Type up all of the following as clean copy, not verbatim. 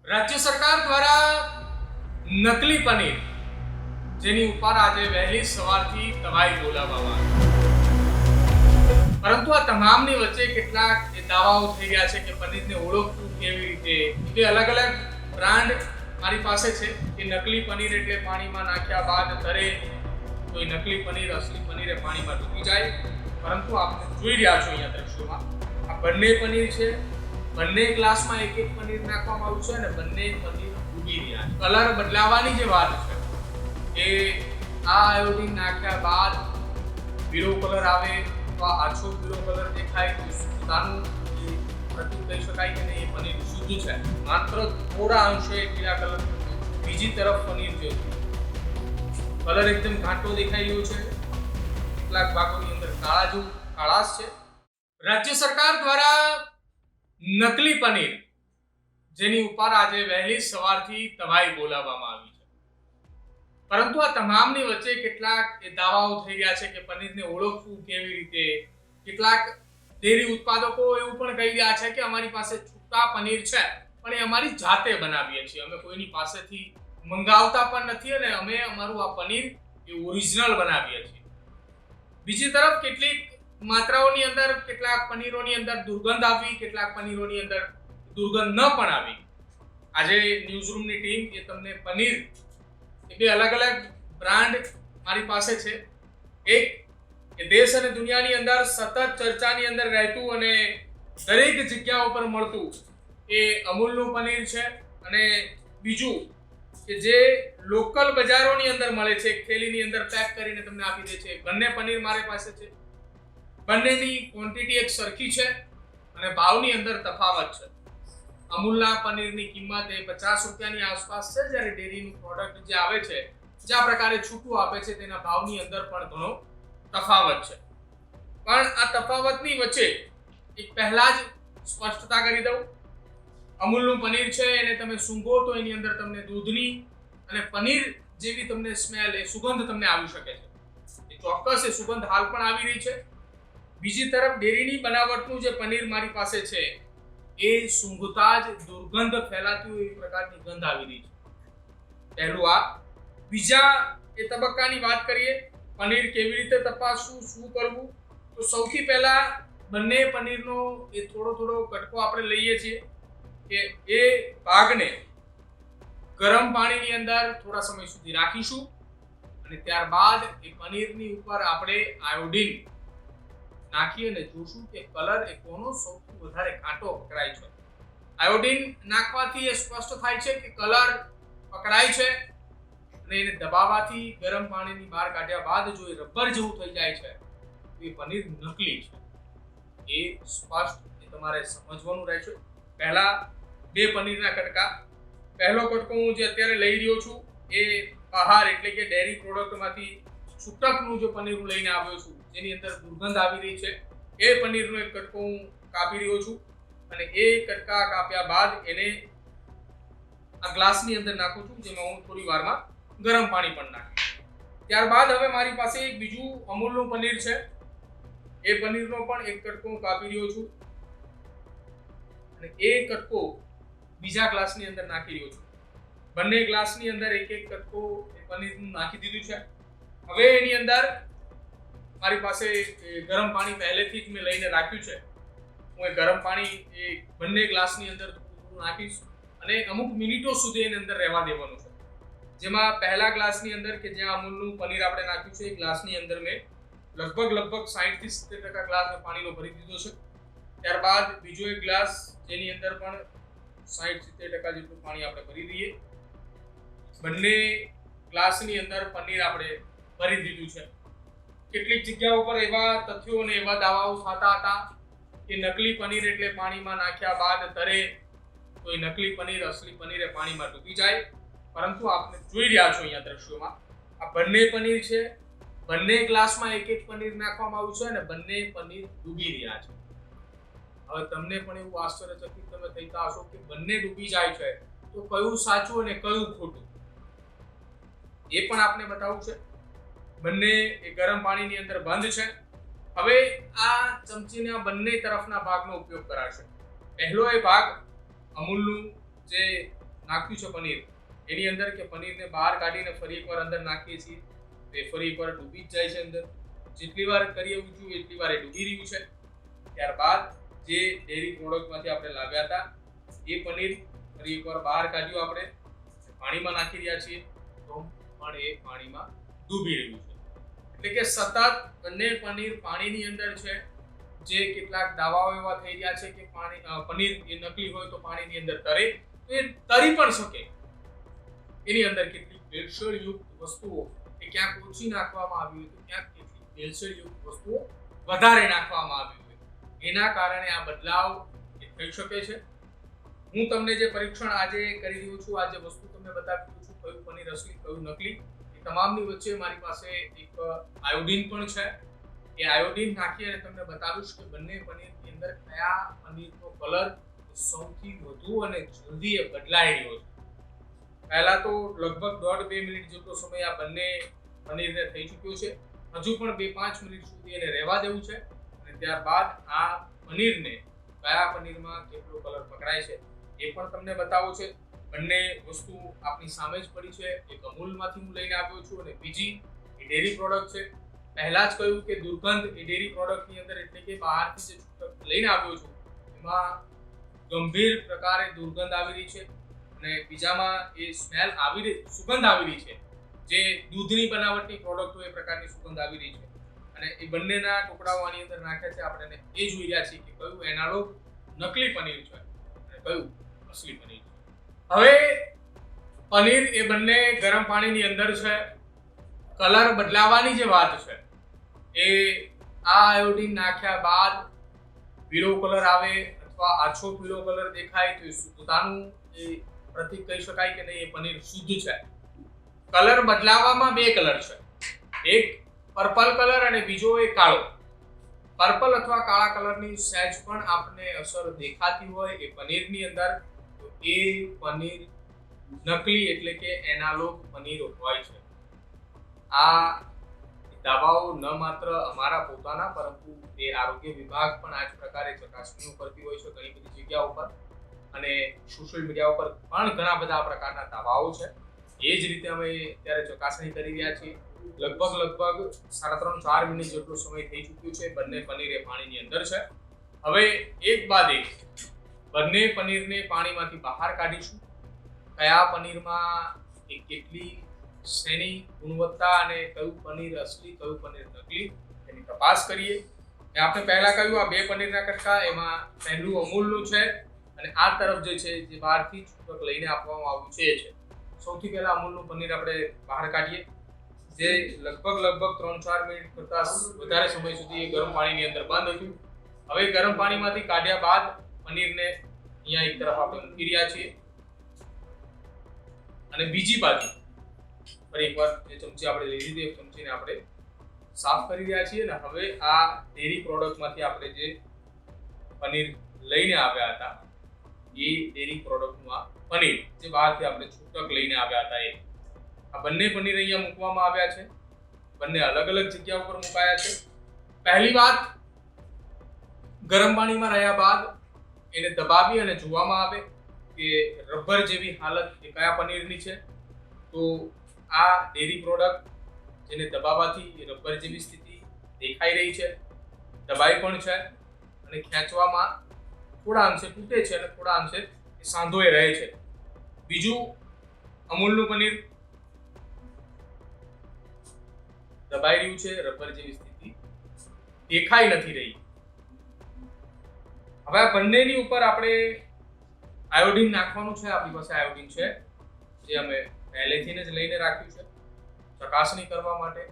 રાજ્ય સરકાર દ્વારા નકલી પનીર જેની ઉપર આજે વહેલી સવારથી તવાઈ બોલાવવામાં આવી, પરંતુ આ તમામની વચ્ચે કેટલાક દાવાઓ થઈ ગયા છે કે પનીરને ઓળખવું કેવી રીતે. બે અલગ અલગ બ્રાન્ડ મારી પાસે છે કે નકલી પનીર એટલે પાણીમાં નાખ્યા બાદ તરે, તો એ નકલી પનીર અસલી પનીર એ પાણીમાં ડૂબી જાય. પરંતુ આપણે જોઈ રહ્યા છો અહીંયા દ્રશ્યોમાં આ બંને પનીર છે, બંને ગ્લાસમાં એક એક પનીર નાખવામાં આવ્યું છે અને બંને પનીર ડૂબી રહ્યા છે. કલર બદલાવાની જે વાત છે એ આ આયોડિન નાખ્યા બાદ પીળો કલર આવે તો આ આછો પીળો કલર દેખાય તો શુદ્ધતાનું પ્રતીક કહી શકાય કે નહીં, એ પનીર શુદ્ધ છે. માત્ર થોડા અંશે પીળા કલર, બીજી તરફ પનીર જે કલર એકદમ ઘાટો દેખાઈ રહ્યો છે, કેટલાક ભાગોની અંદર કાળા જેવું કાળાશ છે. રાજ્ય સરકાર દ્વારા નકલી પનીર જેની ઉપર આજે વહેલી સવારથી તવાઈ બોલાવવામાં આવી છે, પરંતુ આ તમામની વચ્ચે કેટલાક દાવાઓ થઈ ગયા છે કે પનીરને ઓળખવું કેવી રીતે. કેટલાક ડેરી ઉત્પાદકો એવું પણ કહી રહ્યા છે કે અમારી પાસે છૂટા પનીર છે પણ એ અમારી જાતે બનાવીએ છીએ, અમે કોઈની પાસેથી મંગાવતા પણ નથી અને અમે અમારું આ પનીર એ ઓરિજિનલ બનાવીએ છીએ. બીજી તરફ કેટલીક માત્રાઓની અંદર કેટલાક પનીરોની અંદર દુર્ગંધ આવી, કેટલાક પનીરોની અંદર દુર્ગંધ ન પણ આવી. આજે ન્યૂઝરૂમની ટીમ એ તમને પનીર એ બે અલગ અલગ બ્રાન્ડ મારી પાસે છે. એક એ દેશ અને દુનિયાની અંદર સતત ચર્ચાની અંદર રહેતું અને દરેક જગ્યાઓ પર મળતું એ અમૂલનું પનીર છે, અને બીજું કે જે લોકલ બજારોની અંદર મળે છે, થેલીની અંદર પેક કરીને તમને આપી દે છે. બંને પનીર મારી પાસે છે, બંનેની ક્વોન્ટિટી એક સરખી છે અને ભાવની અંદર તફાવત છે. અમૂલના પનીરની કિંમત એ 50 રૂપિયાની આસપાસ છે, જ્યારે ડેરીનું પ્રોડક્ટ જે આવે છે જે પ્રકારે છૂટું આપે છે તેના ભાવની અંદર પણ ઘણો તફાવત છે. પણ આ તફાવતની વચ્ચે એક પહેલા જ સ્પષ્ટતા કરી દઉં, અમૂલનું પનીર છે એને તમે સૂંઘો તો એની અંદર તમને દૂધની અને પનીર જેવી તમને સ્મેલ, એ સુગંધ તમને આવી શકે છે. એ ચોક્કસ એ સુગંધ હાલ પણ આવી રહી છે. બીજી તરફ ડેરીની બનાવટનું જે પનીર મારી પાસે છે એ સૂંઘતા જ દુર્ગંધ ફેલાતી હોય એ પ્રકારની ગંધ આવી રહી છે. પહેલું આ. બીજા એ તબક્કાની વાત કરીએ, પનીર કેવી રીતે તપાસવું, શું કરવું, તો સૌથી પહેલા બંને પનીરનો એ થોડો થોડો કટકો આપણે લઈએ છીએ કે એ ભાગને ગરમ પાણીની અંદર થોડા સમય સુધી રાખીશું અને ત્યારબાદ એ પનીરની ઉપર આપણે આયોડિન નાખી અને જોશું કે કલર એ કોનો સૌથી વધારે કાંટો પકડાય છે. આયોડિન નાખવાથી એ સ્પષ્ટ થાય છે કે કલર પકડાય છે અને એને દબાવવાથી ગરમ પાણીની બહાર કાઢ્યા બાદ જો એ રબર જેવું થઈ જાય છે તો એ પનીર નકલી છે. એ સ્પષ્ટ એ તમારે સમજવાનું રહેશે. પહેલા બે પનીરના કટકા. પહેલો કટકો હું જે અત્યારે લઈ રહ્યો છું એ બહાર એટલે કે ડેરી પ્રોડક્ટમાંથી છૂટકનું જે પનીર હું લઈને આવ્યો છું જેની અંદર દુર્ગંધ આવી રહી છે, એ પનીરનો એક કટકો હું કાપી રહ્યો છું અને એ કટકા કાપ્યા બાદ એને આ ગ્લાસની અંદર નાખું છું, જેમાં હું થોડી વારમાં ગરમ પાણી પણ નાખીશ. ત્યારબાદ હવે મારી પાસે એક બીજું અમૂલનું પનીર છે, એ પનીરનો પણ એક કટકો હું કાપી રહ્યો છું અને એ કટકો બીજા ગ્લાસની અંદર નાખી રહ્યો છું. બંને ગ્લાસની અંદર એક એક કટકો એ પનીરનું નાખી દીધું છે. હવે એની અંદર મારી પાસે ગરમ પાણી પહેલેથી જ મેં લઈને રાખ્યું છે. હું એ ગરમ પાણી એ બંને ગ્લાસની અંદર નાખીશ અને અમુક મિનિટો સુધી એની અંદર રહેવા દેવાનું છે. જેમાં પહેલા ગ્લાસની અંદર કે જ્યાં અમૂલનું પનીર આપણે નાખ્યું છે એ ગ્લાસની અંદર મેં લગભગ 60 થી 70% ગ્લાસ પાણીનો ભરી દીધો છે. ત્યારબાદ બીજો એક ગ્લાસ જેની અંદર પણ 60-70% જેટલું પાણી આપણે ભરી દઈએ. બંને ગ્લાસની અંદર પનીર આપણે ભરી દીધું છે. કેટલીક જગ્યાઓ પર એવા તથ્યો અને એવા દાવાઓ થતા હતા કે નકલી પનીર એટલે પાણીમાં નાખ્યા બાદ તરે, તો એ નકલી પનીર અસલી પનીર એ પાણીમાં ડૂબી જાય. પરંતુ આપણે જોઈ રહ્યા છો અહીંયા દ્રશ્યોમાં આ બંને પનીર છે, બંને ગ્લાસમાં એક એક પનીર નાખવામાં આવ્યું છે અને બંને પનીર ડૂબી રહ્યા છે. હવે તમને પણ એવું આશ્ચર્યચકિત તમે થતા હશો કે બંને ડૂબી જાય છે તો કયું સાચું અને કયું ખોટું, એ પણ આપણે બતાવવું છે. બંને એ ગરમ પાણીની અંદર બંધ છે. હવે આ ચમચીના બંને તરફના ભાગનો ઉપયોગ કરાશે. પહેલો એ ભાગ અમૂલનું જે નાખ્યું છે પનીર, એની અંદર કે પનીરને બહાર કાઢીને ફરી એકવાર અંદર નાખીએ છીએ, એ ફરી એકવાર ડૂબી જ જાય છે અંદર. જેટલી વાર કરીએ ઊંચું એટલી વાર એ ડૂબી રહ્યું છે. ત્યારબાદ જે ડેરી પ્રોડક્ટમાંથી આપણે લાવ્યા હતા એ પનીર ફરી એકવાર બહાર કાઢ્યું, આપણે પાણીમાં નાખી રહ્યા છીએ તો પણ એ પાણીમાં ડૂબી રહ્યું છે. એટલે કે સતત બંને પનીર પાણીની અંદર છે. જે કેટલાક દાવાઓ એવા થઈ રહ્યા છે કે પનીર એ નકલી હોય તો પાણીની અંદર તરે, તો એ તરી પણ શકે. એની અંદર કેટલીક ભેળસેળયુક્ત વસ્તુઓ એ ક્યાંક ઓછી નાખવામાં આવી હોય તો ક્યાંક કેટલીક ભેળસેળયુક્ત વસ્તુઓ વધારે નાખવામાં આવી હોય, એના કારણે આ બદલાવ એ થઈ શકે છે. હું તમને જે પરીક્ષણ આજે કરી રહ્યો છું, આ જે વસ્તુ તમને બતાવી રહ્યો છું, કયું પનીર અસલી કયું નકલી, એ તમામની વચ્ચે મારી પાસે એક આયોડિન પણ છે. એ આયોડિન નાખી અને તમને બતાવીશ કે બંને પનીરની અંદર કયા પનીરનો કલર સૌથી વધુ અને જલ્દી એ બદલાઈ રહ્યો છે. પહેલા તો લગભગ 1.5-2 મિનિટ જેટલો સમય આ બંને પનીરને થઈ ચૂક્યો છે. હજુ પણ 2-5 મિનિટ સુધી એને રહેવા દેવું છે અને ત્યારબાદ આ પનીરને કયા પનીરમાં કેટલો કલર પકડાય છે એ પણ તમને બતાવો છે. બંને વસ્તુ આપની સામે જ પડી છે. એક અમૂલમાંથી હું લઈને આવ્યો છું અને બીજી એ ડેરી પ્રોડક્ટ છે. પહેલા જ કહ્યું કે દુર્ગંધ એ ડેરી પ્રોડક્ટની અંદર, એટલે કે બહારથી જે છૂટક લઈને આવ્યો છું એમાં ગંભીર પ્રકારે દુર્ગંધ આવી રહી છે અને બીજામાં એ સ્મેલ આવી રહી, સુગંધ આવી રહી છે. જે દૂધની બનાવટની પ્રોડક્ટ હોય એ પ્રકારની સુગંધ આવી રહી છે અને એ બંનેના ટુકડાઓ આની અંદર નાખ્યા છે. આપણે એ જોઈ રહ્યા છીએ કે કયું એનાલોગ નકલી પનીર છે અને કયું અસલી પનીર છે. હવે પનીર એ બંને ગરમ પાણીની અંદર છે. કલર બદલાવાની જે વાત છે એ આ આયોડિન નાખ્યા બાદ પીળો કલર આવે અથવા આછો પીળો કલર દેખાય તો એ શુદ્ધતાનું એ પ્રતીક કહી શકાય કે નહીં, એ પનીર શુદ્ધ છે. કલર બદલાવામાં 2 કલર છે, એક પર્પલ કલર અને બીજો એ કાળો. પર્પલ અથવા કાળા કલરની સહેજ પણ આપને અસર દેખાતી હોય એ પનીરની અંદર તો એ પનીર નકલી એટલે કે એનાલોગ પનીર હોય છે. આ દાવાઓ ન માત્ર અમારા પોતાના પરંતુ એ આરોગ્ય વિભાગ પણ આ જ પ્રકારે ચકાસણીઓ કરતી હોય છે ઘણી બધી જગ્યાઓ પર અને સોશિયલ મીડિયા ઉપર પણ ઘણા બધા પ્રકારના દાવાઓ છે. એ જ રીતે અમે અત્યારે ચકાસણી કરી રહ્યા છીએ. લગભગ 3.5-4 મિનિટ જેટલો સમય થઈ ચૂક્યો છે. બંને પનીર એ પાણીની અંદર છે. હવે એક બાદ એક બંને પનીરને પાણીમાંથી બહાર કાઢીશું. કયા પનીરમાં એ કેટલી શેની ગુણવત્તા અને કયું પનીર અસલી કયું પનીર નકલી એની તપાસ કરીએ. આપણે પહેલા કહ્યું આ 2 પનીરના કટકા, એમાં પહેલું અમૂલનું છે અને આ તરફ જે છે જે બહારથી છૂટક લઈને આપવામાં આવ્યું છે એ છે. સૌથી પહેલા અમૂલનું પનીર આપણે બહાર કાઢીએ, જે લગભગ 3-4 મિનિટ કરતાં વધારે સમય સુધી ગરમ પાણીની અંદર બંધ હતું. હવે ગરમ પાણીમાંથી કાઢ્યા બાદ પનીરને અહીંયા એક તરફ આપણે મૂકી રહ્યા છીએ અને બીજી બાજુ ફરી એકવાર જે ચમચી આપણે લઈ લીધી એ ચમચીને આપણે સાફ કરી રહ્યા છીએ. અને હવે આ ડેરી પ્રોડક્ટમાંથી આપણે જે પનીર લઈને આવ્યા હતા એ ડેરી પ્રોડક્ટનું આ પનીર જે બહારથી આપણે છૂટક લઈને આવ્યા હતા એ આ બંને પનીર અહીંયા મૂકવામાં આવ્યા છે. બંને અલગ અલગ જગ્યા ઉપર મુકાયા છે. પહેલી વાત, ગરમ પાણીમાં રહ્યા બાદ એને દબાવી અને જોવામાં આવે કે રબર જેવી હાલત એ કયા પનીરની છે. તો આ ડેરી પ્રોડક્ટ જેને દબાવવાથી રબર જેવી સ્થિતિ દેખાઈ રહી છે, દબાઈ પણ છે અને ખેંચવામાં થોડા અંશે તૂટે છે અને થોડા અંશે સાંધોએ રહે છે. બીજું અમૂલનું પનીર દબાઈ રહ્યું છે, રબર જેવી સ્થિતિ દેખાઈ નથી રહી. હવે આ બંનેની ઉપર આપણે આયોડિન નાખવાનું છે. આપણી પાસે આયોડિન છે જે અમે પહેલેથી જ લઈને રાખ્યું છે ચકાસણી કરવા માટે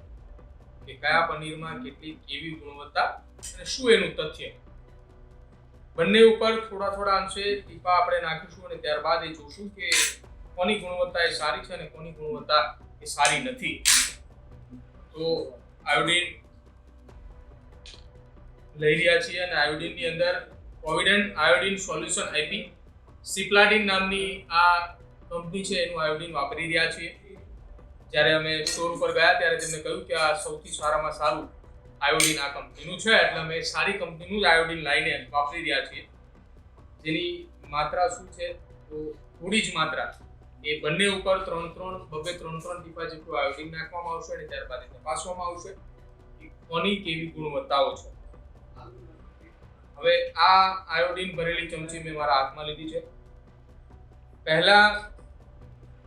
કે કયા પનીરમાં કેટલી કેવી ગુણવત્તા અને શું એનું તથ્ય. બંને ઉપર થોડા અંશે ટીપા આપણે નાખીશું અને ત્યારબાદ એ જોશું કે કોની ગુણવત્તા એ સારી છે અને કોની ગુણવત્તા એ સારી નથી. તો આયોડિન લઈ રહ્યા છીએ અને આયોડિનની અંદર પ્રોવિડન્ટ આયોડિન સોલ્યુશન આઈપી સિપ્લાડિન નામની આ કંપની છે એનું આયોડિન વાપરી રહ્યા છીએ. જ્યારે અમે સ્ટોર ઉપર ગયા ત્યારે તેમને કહ્યું કે આ સૌથી સારામાં સારું આયોડિન આ કંપનીનું છે, એટલે અમે સારી કંપનીનું જ આયોડિન લાવીને વાપરી રહ્યા છીએ. જેની માત્રા શું છે તો થોડી જ માત્રા એ બંને ઉપર 3 ટીપા જેટલું આયોડિન નાખવામાં આવશે અને ત્યારબાદ એ તપાસવામાં આવશે કે કોની કેવી ગુણવત્તાઓ છે. હવે આ આયોડિન ભરેલી ચમચી મેં મારા હાથમાં લીધી છે. પહેલા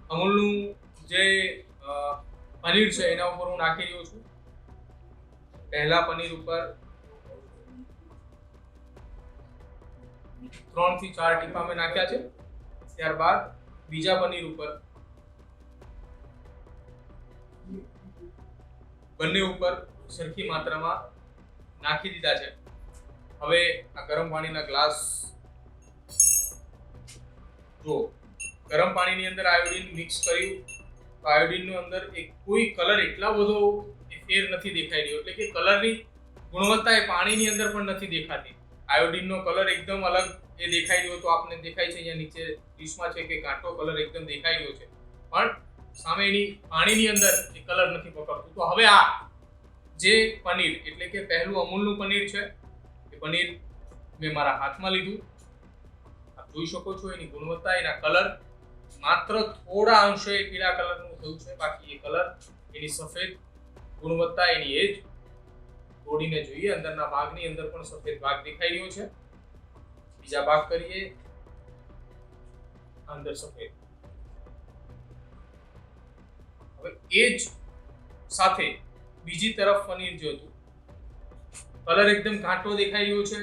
અમૂલનું જે પનીર છે એના ઉપર હું નાખી રહ્યો છું. પહેલા પનીર ઉપર 3 થી 4 ટીપા મેં નાખ્યા છે. ત્યારબાદ બીજા પનીર ઉપર બંને ઉપર સરખી માત્રામાં નાખી દીધા છે. હવે આ ગરમ પાણીના ગ્લાસ જો ગરમ પાણીની અંદર આયોડિન મિક્સ કર્યું તો આયોડિનનો અંદર એક કોઈ કલર એટલા બધો ફેર નથી દેખાઈ રહ્યો, એટલે કે કલરની ગુણવત્તા એ પાણીની અંદર પણ નથી દેખાતી. આયોડિનનો કલર એકદમ અલગ એ દેખાઈ રહ્યો તો આપને દેખાય છે અહીંયા નીચે ડીશમાં છે કે ઘાટો કલર એકદમ દેખાઈ રહ્યો છે, પણ સામે એની પાણીની અંદર એ કલર નથી પકડતું. તો હવે આ જે પનીર એટલે કે પહેલું અમૂલનું પનીર છે એ પનીર મેં મારા હાથમાં લીધું. આપ જોઈ શકો છો એની ગુણવત્તા, એના કલર માત્ર થોડા અંશે પીળા કલરનું થયું છે, બાકી એ કલર એની સફેદ ગુણવત્તા એની એજ તોડીને જોઈએ. અંદરના ભાગની અંદર પણ સફેદ ભાગ દેખાઈ રહ્યો છે. બીજા ભાગ કરીએ, અંદર સફેદ. હવે એ જ સાથે બીજી તરફ પનીર જે હતું કલર એકદમ ઘાટો દેખાઈ રહ્યો છે,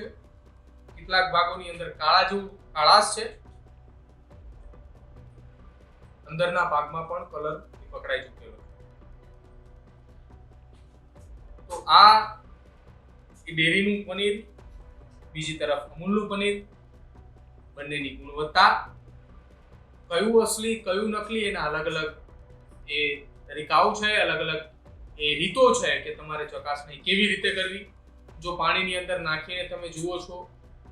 કેટલાક ભાગોની અંદર કાળા જેવું કાળાશ છે, અંદરના ભાગમાં પણ કલર પકડાઈ ચૂકેલો છે. તો આ ડેરીનું પનીર, બીજી તરફ અમૂલનું પનીર, બંનેની ગુણવત્તા, કયું અસલી કયું નકલી એના અલગ અલગ એ તરીકાઓ છે, અલગ અલગ એ રીતો છે કે તમારે ચકાસણી કેવી રીતે કરવી. જો પાણીની અંદર નાખીને તમે જુઓ છો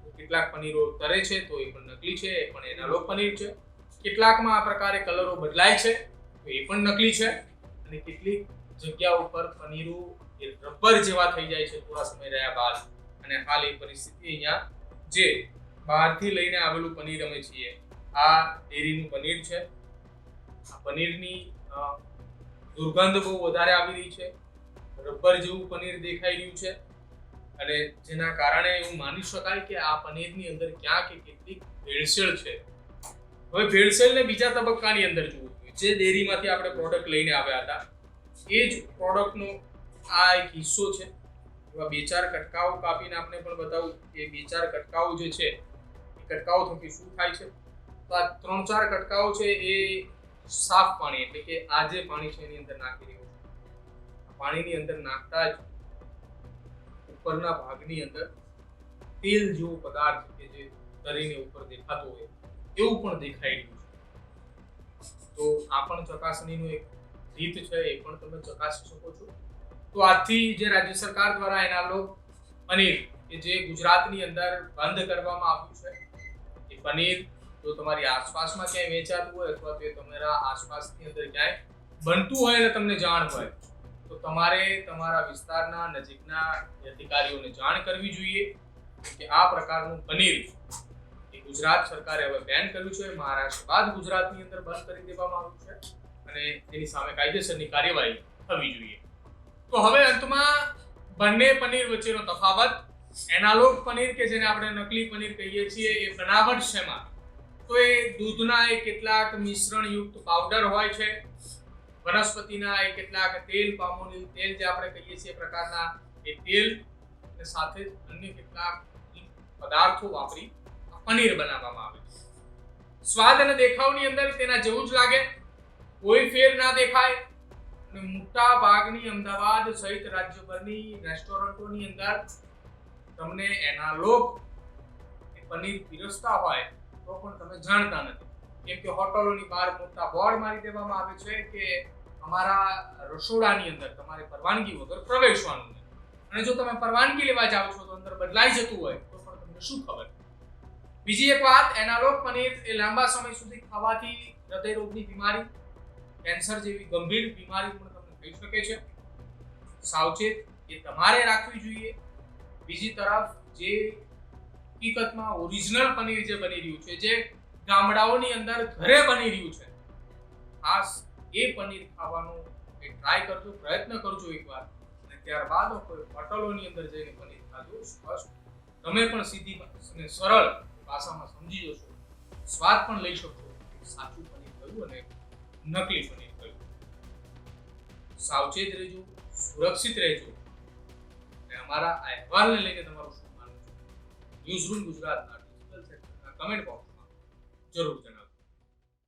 તો કેટલાક પનીરો તરે છે તો એ પણ નકલી છે, એ પણ એનાલોગ પનીર છે. કેટલાકમાં આ પ્રકારે કલરો બદલાય છે તો એ પણ નકલી છે, અને કેટલીક જગ્યા ઉપર પનીરો એ રબર જેવા થઈ જાય છે થોડા સમય રહ્યા બાદ. અને હાલ એ પરિસ્થિતિ અહીંયા જે બહારથી લઈને આવેલું પનીર અમે છીએ, આ ડેરીનું પનીર છે. આ પનીરની દુર્ગંધ બહુ વધારે આવી રહી છે, રબર જેવું પનીર દેખાઈ રહ્યું છે, અને જેના કારણે એવું માની શકાય કે આ પનીરની અંદર ક્યાંક કેટલીક ભેળસેળ છે. હવે ભેળસેળને બીજા તબક્કાની અંદર જોવું જોઈએ. જે ડેરીમાંથી આપણે પ્રોડક્ટ લઈને આવ્યા હતા એ જ પ્રોડક્ટનો આ એક હિસ્સો છે. એવા 2-4 કટકાઓ કાપીને આપણે પણ બતાવું કે 2-4 કટકાઓ જે છે એ કટકાઓ થકી શું થાય છે. તો આ 3-4 કટકાઓ છે એ સાફ પાણી એટલે કે આ જે પાણી છે એની અંદર નાખી રહ્યું છે. પાણીની અંદર નાખતા જ ઉપરના ભાગની અંદર તેલ જેવો પદાર્થ કે જે તરીને ઉપર દેખાતો હોય એવું પણ દેખાઈ રહ્યું છે. તો આ પણ ચકાસણીનું એક રીત છે, એ પણ તમે ચકાસી શકો છો. તો આજથી જે રાજ્ય સરકાર દ્વારા એનાલોગ પનીર કે જે ગુજરાતની અંદર બંધ કરવામાં આવ્યું છે, એ પનીર જો તમારી આસપાસમાં ક્યાંય વેચાતું હોય અથવા તો તમારા આસપાસની અંદર ક્યાંય બનતું હોય અને તમને જાણ હોય તો તમારે તમારા વિસ્તારના નજીકના અધિકારીઓને જાણ કરવી જોઈએ કે આ પ્રકારનું પનીર એ ગુજરાત સરકારે હવે બેન કર્યું છે. મહારાષ્ટ્ર બાદ ગુજરાતની અંદર બંધ કરી દેવામાં આવ્યું છે અને તેની સામે કાયદેસરની કાર્યવાહી થવી જોઈએ. તો હવે અંતમાં બંને પનીર વચ્ચેનો તફાવત, એનાલોગ પનીર કે જેને આપણે નકલી પનીર કહીએ છીએ એ બનાવટ શેમાં, તો એ દૂધના એ કેટલાક મિશ્રણયુક્ત પાવડર હોય છે, વનસ્પતિના એ કેટલાક તેલ, પામોલીન તેલ જે આપણે કહીએ છીએ પ્રકારના એ તેલ અને સાથે જ અન્ય કેટલાક પદાર્થો વાપરી પનીર બનાવવામાં આવે છે. સ્વાદ અને દેખાવની અંદર તેના જેવું જ લાગે, કોઈ ફેર ના દેખાય. અને મોટા ભાગની અમદાવાદ સહિત રાજ્યભરની રેસ્ટોરન્ટોની અંદર તમને એનાલોગ પનીર પીરસતા હોય તો પણ તમે જાણતા નથી, કેમ કે હોટલોની બહાર મોટા બોર્ડ મારી દેવામાં આવે છે કે અમારા રસોડાની અંદર તમારે પરવાનગી વગર પ્રવેશવાનું નહીં. અને જો તમે પરવાનગી લેવા જાઓ છો તો અંદર બદલાઈ જતું હોય તો પણ તમને શું ખબર. બીજી એક વાત, એનાલોગ પનીર એ લાંબા સમય સુધી ખાવાથી હૃદયરોગની બીમારી, કેન્સર જેવી ગંભીર બીમારી પણ તમને થઈ શકે છે. સાવચેત એ તમારે રાખવી જોઈએ. બીજી તરફ જે હકીકતમાં ઓરિજિનલ પનીર જે બની રહ્યું છે, જે ગામડાઓની અંદર ઘરે બની રહ્યું છે, ખાસ એ પનીર ખાવાનું ટ્રાય કરજો, પ્રયત્ન કરજો એકવાર, અને ત્યારબાદ કોઈ હોટલોની અંદર જઈને પનીર ખાજો. સ્પષ્ટ તમે પણ સીધી અને સરળ ભાષામાં સમજી જશો, સ્વાદ પણ લઈ શકશો સાચું પનીર કયું અને નકલી પનીર કયું. સાવચેત રહેજો, સુરક્ષિત રહેજો, અને અમારા આ અહેવાલને લઈને તમારું શું માનવું છે ન્યૂઝરૂમ ગુજરાતના ડિજિટલ સેક્ટરના કમેન્ટ બોક્સમાં જરૂર જણાવો.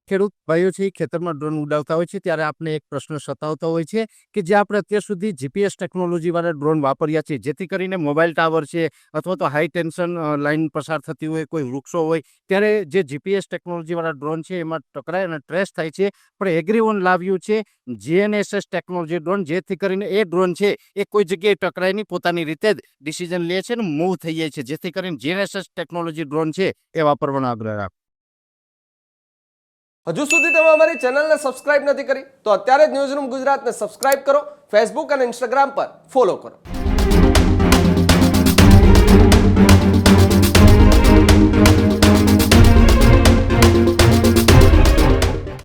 ખેડૂત ભાઈઓ છે ખેતરમાં ડ્રોન ઉડાવતા હોય છે ત્યારે આપણે એક પ્રશ્ન સતાવતો હોય છે કે જે આપણે અત્યાર સુધી જીપીએસ ટેકનોલોજીવાળા ડ્રોન વાપર્યા છે, જેથી કરીને મોબાઈલ ટાવર છે અથવા તો હાઈ ટેન્શન લાઇન પસાર થતી હોય, કોઈ વૃક્ષો હોય, ત્યારે જે જીપીએસ ટેકનોલોજીવાળા ડ્રોન છે એમાં ટકરાય અને ટ્રેસ થાય છે. પણ એગ્રીઓન લાવ્યું છે GNSS ટેકનોલોજી ડ્રોન, જેથી કરીને એ ડ્રોન છે એ કોઈ જગ્યાએ ટકરાય નહીં, પોતાની રીતે જ ડિસિઝન લે છે અને મૂવ થઈ જાય છે, જેથી કરીને GNSS ટેકનોલોજી ડ્રોન છે એ વાપરવાનો આગ્રહ રાખો. હજુ સુધી તમે અમારી ચેનલને સબસ્ક્રાઇબ નથી કરી તો અત્યારે જ ન્યૂઝરૂમ ગુજરાતને સબસ્ક્રાઇબ કરો, ફેસબુક અને ઇન્સ્ટાગ્રામ પર ફોલો કરો.